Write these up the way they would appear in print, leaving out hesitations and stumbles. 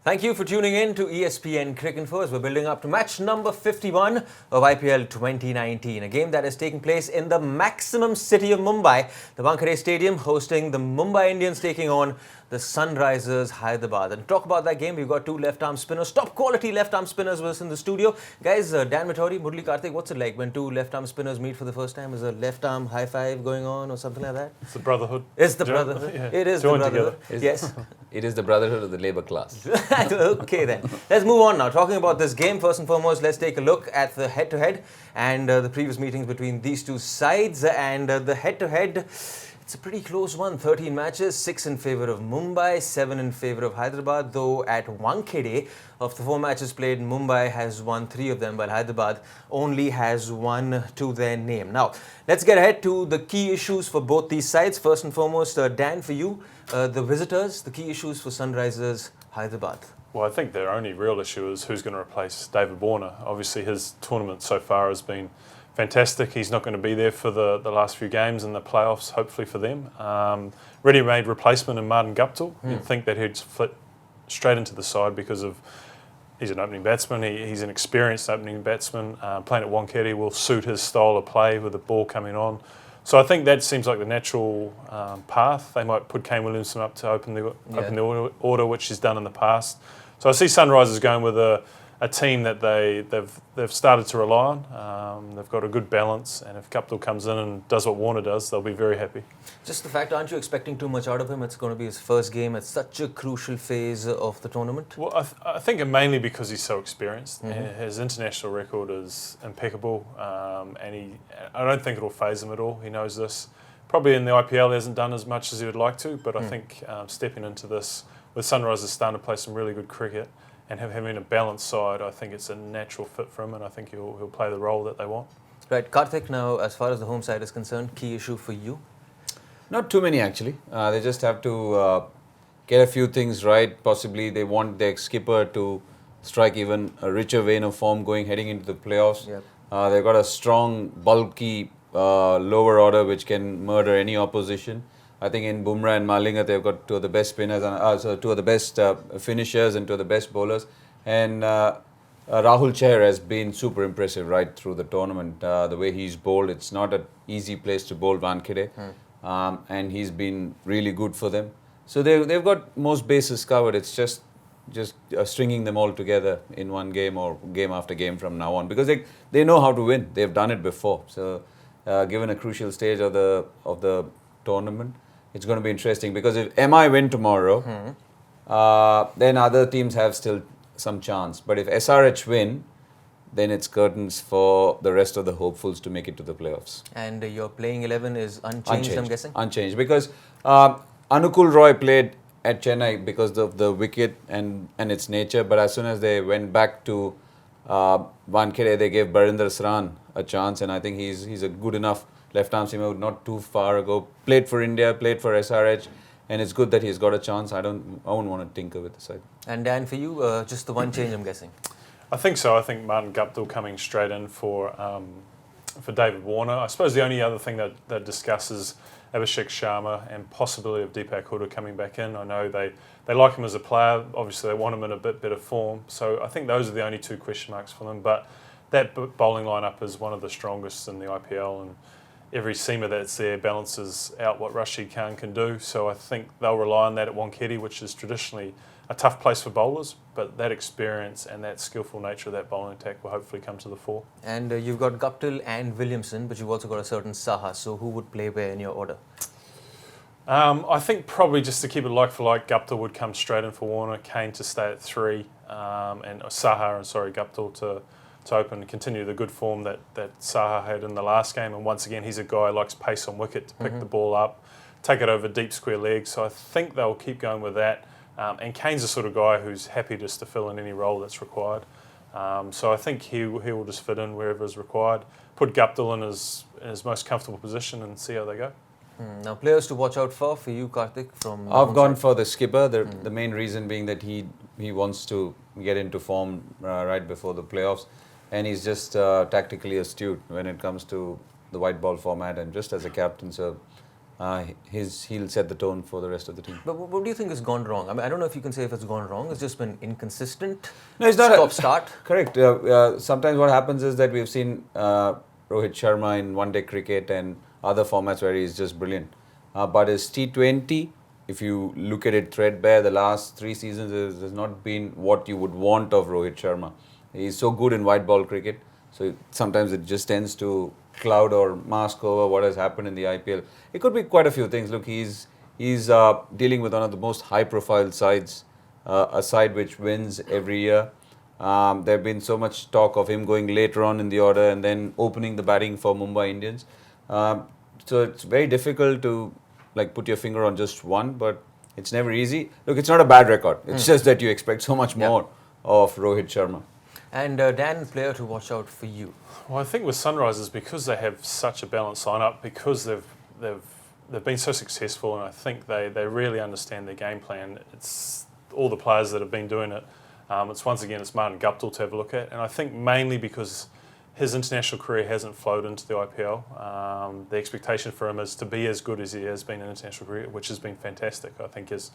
Thank you for tuning in to ESPN Cricinfo as we're building up to match number 51 of IPL 2019, a game that is taking place in the maximum city of Mumbai, the Wankhede Stadium, hosting the Mumbai Indians taking on the Sunrisers Hyderabad. And to talk about that game, we've got two left-arm spinners, top quality left-arm spinners with us in the studio. Guys, Dan Vettori, Murali, Kartik, what's it like when two left-arm spinners meet for the first time? Is a left-arm high five going on or something like that? It's the brotherhood. It's the brotherhood. Yeah. It is the brotherhood. Yes. It is the brotherhood of the labour class. Okay then. Let's move on now. Talking about this game, first and foremost, let's take a look at the head-to-head and the previous meetings between these two sides. And the head-to-head, it's a pretty close one. 13 matches, 6 in favour of Mumbai, 7 in favour of Hyderabad. Though at Wankhede, of the 4 matches played, Mumbai has won 3 of them, while Hyderabad only has 1 to their name. Now, let's get ahead to the key issues for both these sides. First and foremost, Dan, for you, the visitors, the key issues for Sunrisers Hyderabad. Well, I think their only real issue is who's going to replace David Warner. Obviously, his tournament so far has been fantastic. He's not going to be there for the last few games in the playoffs, hopefully for them. Ready-made replacement in Martin Guptill. You'd think that he'd fit straight into the side because of he's an opening batsman. He's an experienced opening batsman. Playing at Wankhede will suit his style of play with the ball coming on. So I think that seems like the natural path. They might put Kane Williamson up to open the order, which he's done in the past. So I see Sunrisers going with a team that they've started to rely on. They've got a good balance, and if Guptill comes in and does what Warner does, they'll be very happy. Just the fact, aren't you expecting too much out of him? It's going to be his first game at such a crucial phase of the tournament. Well, I think mainly because he's so experienced. His international record is impeccable, and I don't think it'll faze him at all. He knows this. Probably in the IPL he hasn't done as much as he would like to, but I think stepping into this with Sunrisers starting to play some really good cricket and having a balanced side, I think it's a natural fit for him, and I think he'll play the role that they want. Right, Kartik, now as far as the home side is concerned, key issue for you? Not too many actually. They just have to get a few things right. Possibly they want their skipper to strike even a richer vein of form heading into the playoffs. Yep. They've got a strong, bulky lower order which can murder any opposition. I think in Bumrah and Malinga, they've got 2 of the best spinners, and also 2 of the best finishers and 2 of the best bowlers. And Rahul Chahar has been super impressive right through the tournament. The way he's bowled, it's not an easy place to bowl Wankhede, and he's been really good for them. So they've got most bases covered. It's just stringing them all together in one game or game after game from now on, because they know how to win. They've done it before. So given a crucial stage of the tournament, it's going to be interesting, because if MI win tomorrow, then other teams have still some chance. But if SRH win, then it's curtains for the rest of the hopefuls to make it to the playoffs. And your playing 11 is unchanged, I'm guessing? Unchanged, because Anukul Roy played at Chennai because of the wicket and its nature. But as soon as they went back to Wankhede, they gave Barinder Sran a chance, and I think he's a good enough left-arm seamer, not too far ago. Played for India, played for SRH, and it's good that he's got a chance. I won't want to tinker with the side. And Dan, for you, just the one change, I'm guessing? I think so. I think Martin Guptill coming straight in for David Warner. I suppose the only other thing that discusses Abhishek Sharma and possibility of Deepak Hooda coming back in. I know they like him as a player. Obviously, they want him in a bit better form. So I think those are the only 2 question marks for them. But that bowling lineup is one of the strongest in the IPL, and every seamer that's there balances out what Rashid Khan can do. So I think they'll rely on that at Wankhede, which is traditionally a tough place for bowlers, but that experience and that skillful nature of that bowling attack will hopefully come to the fore. And you've got Guptill and Williamson, but you've also got a certain Saha. So who would play where in your order? I think probably just to keep it like for like, Guptill would come straight in for Warner, Kane to stay at 3, and Guptill to open and continue the good form that Saha had in the last game. And once again, he's a guy who likes pace on wicket to pick the ball up, take it over deep square legs. So I think they'll keep going with that. And Kane's the sort of guy who's happy just to fill in any role that's required. So I think he will just fit in wherever is required, put Guptill in his most comfortable position and see how they go. Now, players to watch out for you, Kartik, from... I've gone for the skipper, the main reason being that he wants to get into form right before the playoffs. And he's just tactically astute when it comes to the white ball format, and just as a captain. So he'll set the tone for the rest of the team. But what do you think has gone wrong? I mean, I don't know if you can say if it's gone wrong. It's just been inconsistent. No, it's not Stop-start. Correct. Sometimes what happens is that we've seen Rohit Sharma in one-day cricket and other formats where he's just brilliant. But his T20, if you look at it threadbare, the last 3 seasons has not been what you would want of Rohit Sharma. He's so good in white ball cricket, so sometimes it just tends to cloud or mask over what has happened in the IPL. It could be quite a few things. Look, he's dealing with one of the most high-profile sides, a side which wins every year. There have been so much talk of him going later on in the order and then opening the batting for Mumbai Indians. So it's very difficult to put your finger on just one, but it's never easy. Look, it's not a bad record. It's just that you expect so much more of Rohit Sharma. And Dan, player to watch out for you. Well, I think with Sunrisers, because they have such a balanced lineup, because they've been so successful, and I think they really understand their game plan. It's all the players that have been doing it. It's Martin Guptill to have a look at, and I think mainly because his international career hasn't flowed into the IPL. The expectation for him is to be as good as he has been in international career, which has been fantastic. I think his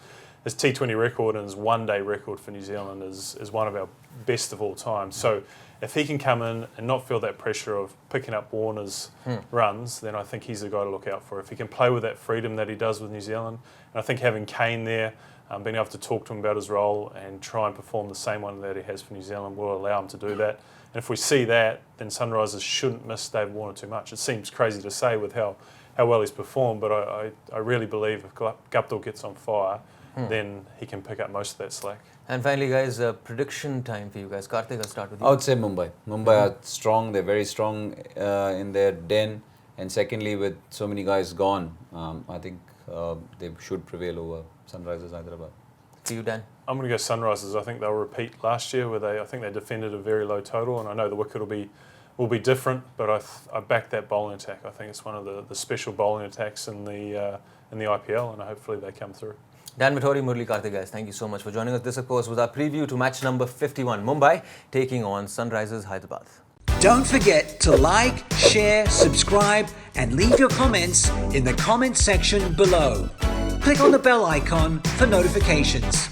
T20 record and his one-day record for New Zealand is one of our best of all time. So if he can come in and not feel that pressure of picking up Warner's runs, then I think he's the guy to look out for. If he can play with that freedom that he does with New Zealand, and I think having Kane there, being able to talk to him about his role and try and perform the same one that he has for New Zealand will allow him to do that. And if we see that, then Sunrisers shouldn't miss David Warner too much. It seems crazy to say with how well he's performed, but I really believe if Guptill gets on fire, then he can pick up most of that slack. And finally, guys, prediction time for you guys. Kartik, I'll start with you. I would say Mumbai. Mumbai are strong. They're very strong in their den. And secondly, with so many guys gone, I think they should prevail over Sunrisers Hyderabad. For you, Dan? I'm going to go Sunrisers. I think they'll repeat last year where I think they defended a very low total, and I know the wicket will be different, but I back that bowling attack. I think it's one of the special bowling attacks in the IPL, and hopefully they come through. Dan, Vettori, Murali, Kartik, guys, thank you so much for joining us. This, of course, was our preview to match number 51, Mumbai taking on Sunrisers Hyderabad. Don't forget to like, share, subscribe, and leave your comments in the comment section below. Click on the bell icon for notifications.